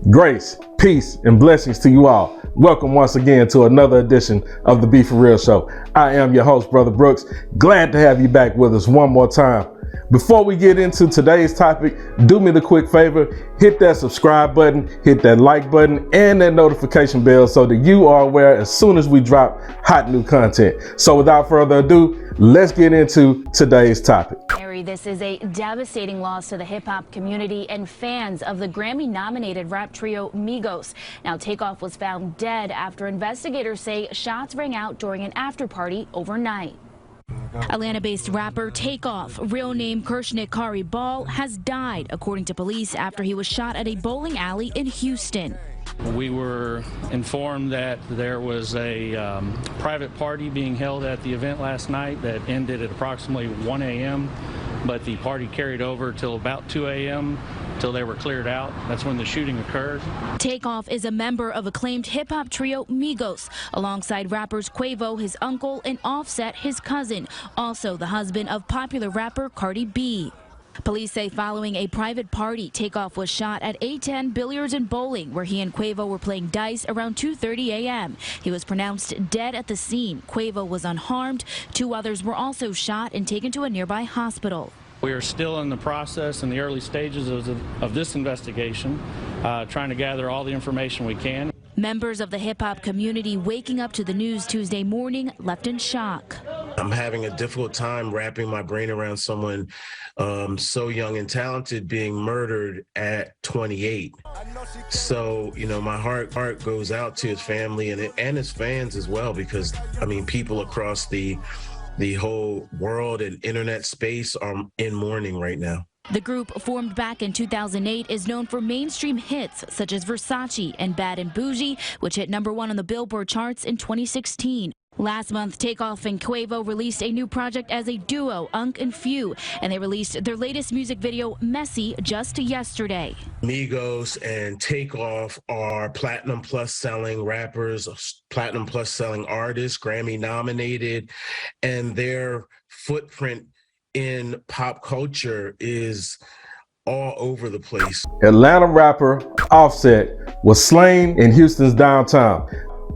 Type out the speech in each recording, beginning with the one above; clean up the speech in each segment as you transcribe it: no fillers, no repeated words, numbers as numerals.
Grace, peace, and blessings to you all. Welcome once again to another edition of the Be For Real Show. I am your host, Brother Brooks. Glad to have you back with us one more time. Before we get into today's topic, do me the quick favor, hit that subscribe button, hit that like button, and that notification bell so that you are aware as soon as we drop hot new content. So without further ado, let's get into today's topic. This is a devastating loss to the hip-hop community and fans of the Grammy-nominated rap trio MIGOS. Now, TAKEOFF was found dead after investigators say shots rang out during an after-party overnight. Atlanta-based rapper TAKEOFF, real name Kershnik Kari Ball, has died, according to police, after he was shot at a bowling alley in Houston. We were informed that there was a private party being held at the event last night that ended at approximately 1 a.m., but the party carried over till about 2 a.m. till they were cleared out. That's when the shooting occurred. TAKEOFF is a member of acclaimed hip-hop trio MIGOS, alongside rappers Quavo, his uncle, and Offset, his cousin, also the husband of popular rapper Cardi B. Police say following a private party, TAKEOFF was shot at A10 Billiards and Bowling, where he and Quavo were playing dice around 2:30 a.m. He was pronounced dead at the scene. Quavo was unharmed. Two others were also shot and taken to a nearby hospital. We are still in the process in the early stages of this investigation, trying to gather all the information we can. Members of the hip-hop community waking up to the news Tuesday morning left in shock. I'm having a difficult time wrapping my brain around someone so young and talented being murdered at 28. So, you know, my heart goes out to his family and his fans as well, because, I mean, people across the whole world and internet space are in mourning right now. The group, formed back in 2008, is known for mainstream hits such as Versace and Bad and Bougie, which hit #1 on the Billboard charts in 2016. Last month, TAKEOFF and Quavo released a new project as a duo, Unk and Few, and they released their latest music video, Messy, just yesterday. MIGOS and TAKEOFF are Platinum Plus selling rappers, Platinum Plus selling artists, Grammy nominated, and their footprint in pop culture is all over the place. Atlanta rapper Offset was slain in Houston's downtown.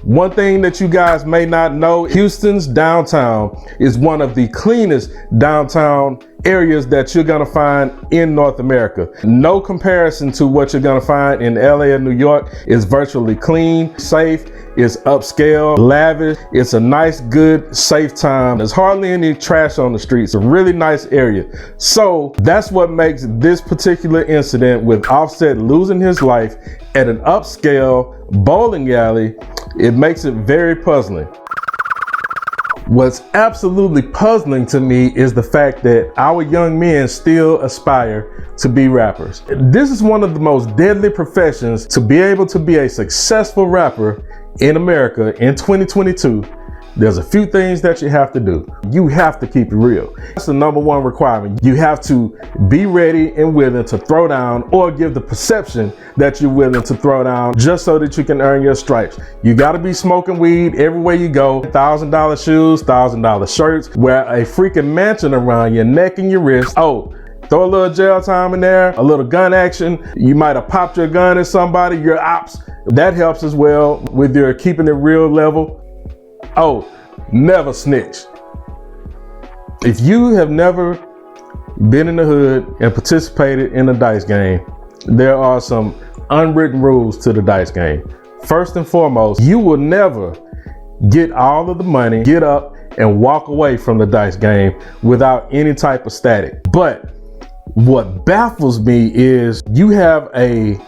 One thing that you guys may not know, Houston's downtown is one of the cleanest downtown areas that you're gonna find in North America. No comparison to what you're gonna find in LA or New York. It's virtually clean, safe, it's upscale, lavish. It's a nice, good, safe time. There's hardly any trash on the streets. A really nice area. So that's what makes this particular incident with Offset losing his life at an upscale bowling alley, it makes it very puzzling. What's absolutely puzzling to me is the fact that our young men still aspire to be rappers. This is one of the most deadly professions. To be able to be a successful rapper in America in 2022, there's a few things that you have to do. You have to keep it real. That's the #1 requirement. You have to be ready and willing to throw down, or give the perception that you're willing to throw down, just so that you can earn your stripes. You gotta be smoking weed everywhere you go. $1,000 shoes, $1,000 shirts, wear a freaking mansion around your neck and your wrist. Oh, throw a little jail time in there, a little gun action. You might have popped your gun at somebody, your ops. That helps as well with your keeping it real level. Oh, never snitch. If you have never been in the hood and participated in a dice game, there are some unwritten rules to the dice game. First and foremost, you will never get all of the money, get up and walk away from the dice game without any type of static. But what baffles me is you have a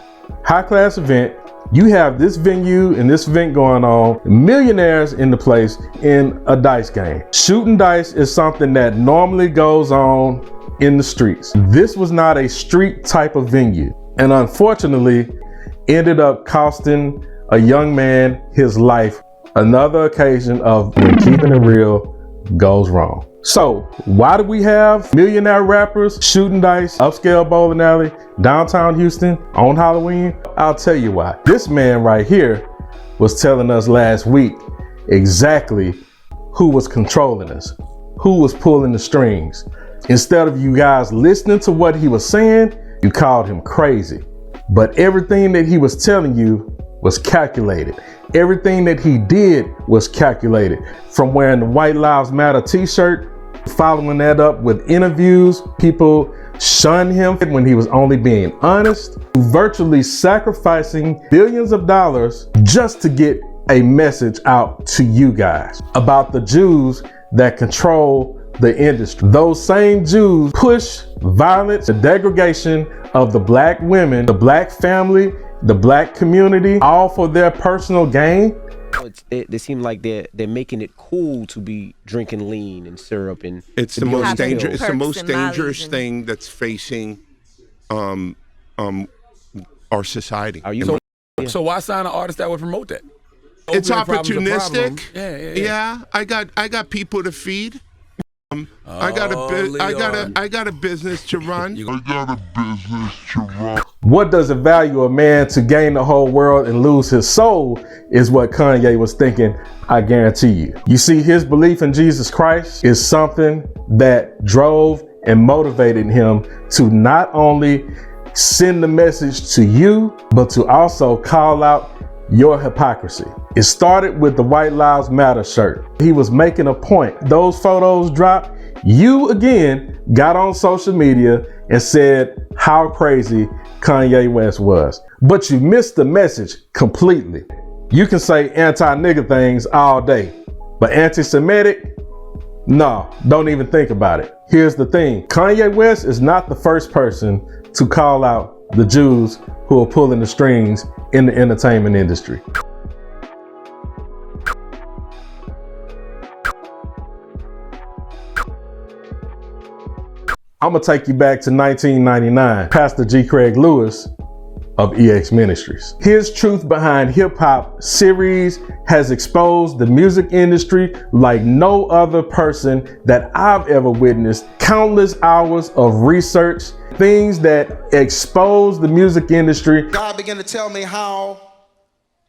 high-class event. You have this venue and this event going on, millionaires in the place in a dice game. Shooting dice is something that normally goes on in the streets. This was not a street type of venue, and unfortunately ended up costing a young man his life. Another occasion of when keeping it real goes wrong. So why do we have millionaire rappers shooting dice, upscale bowling alley, downtown Houston on Halloween? I'll tell you why. This man right here was telling us last week exactly who was controlling us, who was pulling the strings. Instead of you guys listening to what he was saying, you called him crazy. But everything that he was telling you was calculated. Everything that he did was calculated. From wearing the White Lives Matter t-shirt, following that up with interviews, people shunned him when he was only being honest, virtually sacrificing billions of dollars just to get a message out to you guys about the Jews that control the industry. Those same Jews push violence, the degradation of the black women, the black family, the black community, all for their personal gain. They seem like they're making it cool to be drinking lean and syrup, and it's the most dangerous. It's the most dangerous thing that's facing our society. So why sign an artist that would promote that? It's opportunistic. Yeah. I got people to feed. I got a business to run. What does it value a man to gain the whole world and lose his soul is what Kanye was thinking, I guarantee you. You see, his belief in Jesus Christ is something that drove and motivated him to not only send the message to you, but to also call out your hypocrisy. It started with the White Lives Matter shirt. He was making a point. Those photos dropped. You again got on social media and said how crazy Kanye West was. But you missed the message completely. You can say anti-nigger things all day, but anti-Semitic? No, don't even think about it. Here's the thing. Kanye West is not the first person to call out the Jews who are pulling the strings in the entertainment industry. I'm gonna take you back to 1999. Pastor G. Craig Lewis of EX Ministries. His Truth Behind Hip Hop series has exposed the music industry like no other person that I've ever witnessed. Countless hours of research, things that expose the music industry. God began to tell me how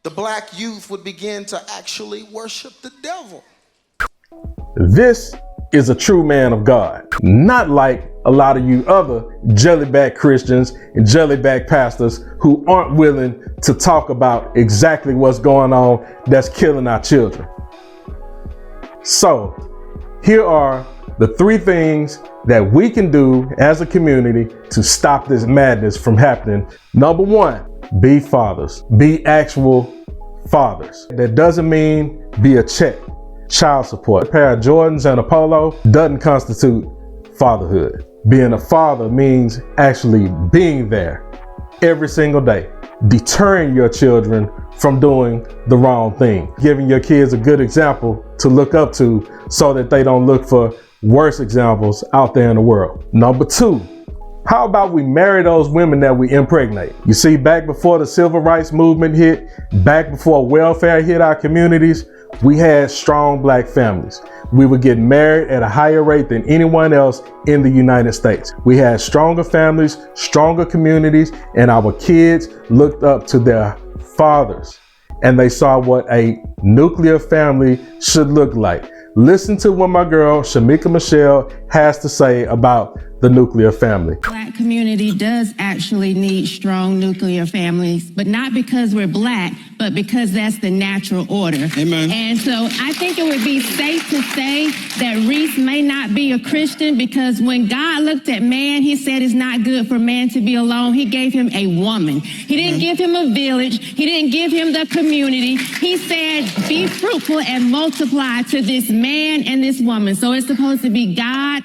the black youth would begin to actually worship the devil. This is a true man of God, not like a lot of you other jellyback Christians and jellyback pastors who aren't willing to talk about exactly what's going on that's killing our children. So here are the 3 things that we can do as a community to stop this madness from happening. Number 1, be fathers, be actual fathers. That doesn't mean be a check. Child support. A pair of Jordans and a polo doesn't constitute fatherhood. Being a father means actually being there every single day, deterring your children from doing the wrong thing, giving your kids a good example to look up to so that they don't look for worse examples out there in the world. Number 2, how about we marry those women that we impregnate? You see, back before the civil rights movement hit, back before welfare hit our communities, we had strong black families. We would get married at a higher rate than anyone else in the United States. We had stronger families, stronger communities, and our kids looked up to their fathers and they saw what a nuclear family should look like. Listen to what my girl Shamika Michelle has to say about the nuclear family. Black community does actually need strong nuclear families, but not because we're black, but because that's the natural order. Amen. And so I think it would be safe to say that Reese may not be a Christian because when God looked at man, he said it's not good for man to be alone. He gave him a woman. He didn't give him a village. He didn't give him the community. He said, be fruitful and multiply to this man and this woman. So it's supposed to be God,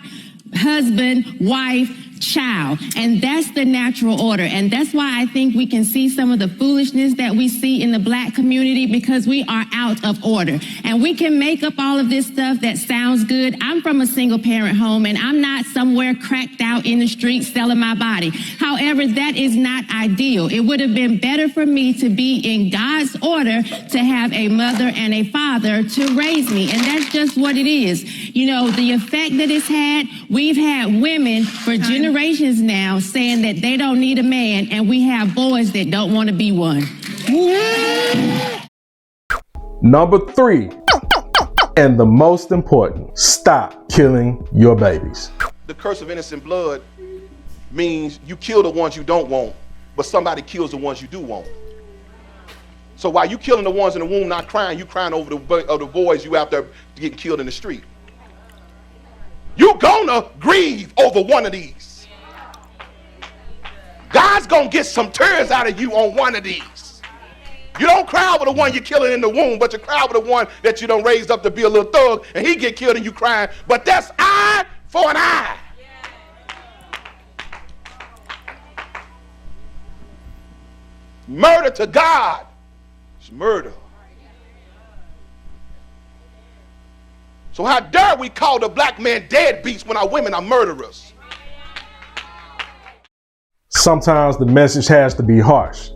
husband, wife, child. And that's the natural order. And that's why I think we can see some of the foolishness that we see in the black community because we are out of order. And we can make up all of this stuff that sounds good. I'm from a single parent home and I'm not somewhere cracked out in the streets selling my body. However, that is not ideal. It would have been better for me to be in God's order to have a mother and a father to raise me. And that's just what it is. You know, the effect that it's had, we've had women for generations now saying that they don't need a man, and we have boys that don't want to be one. Number 3, and the most important, stop killing your babies. The curse of innocent blood means you kill the ones you don't want but somebody kills the ones you do want. So while you killing the ones in the womb not crying, you crying over the boys you out there getting killed in the street. You gonna grieve over one of these. God's gonna get some tears out of you on one of these. You don't cry over the one you're killing in the womb, but you cry over the one that you done raised up to be a little thug, and he get killed and you crying, but that's eye for an eye. Murder to God is murder. So how dare we call the black man deadbeats when our women are murderers? Sometimes the message has to be harsh.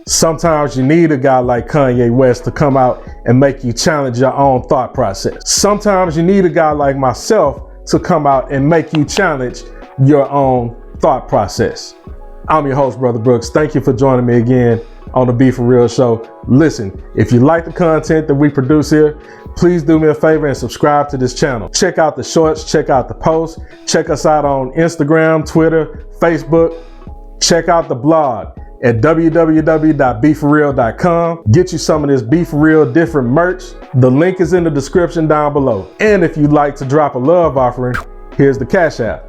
Sometimes you need a guy like Kanye West to come out and make you challenge your own thought process. Sometimes you need a guy like myself to come out and make you challenge your own thought process. I'm your host, Brother Brooks. Thank you for joining me again on the Be For Real show. Listen, if you like the content that we produce here, please do me a favor and subscribe to this channel. Check out the shorts, check out the posts, check us out on Instagram, Twitter, Facebook. Check out the blog at www.beforreal.com. Get you some of this Be For Real different merch. The link is in the description down below. And if you'd like to drop a love offering, here's the Cash App.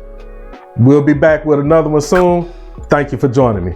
We'll be back with another one soon. Thank you for joining me.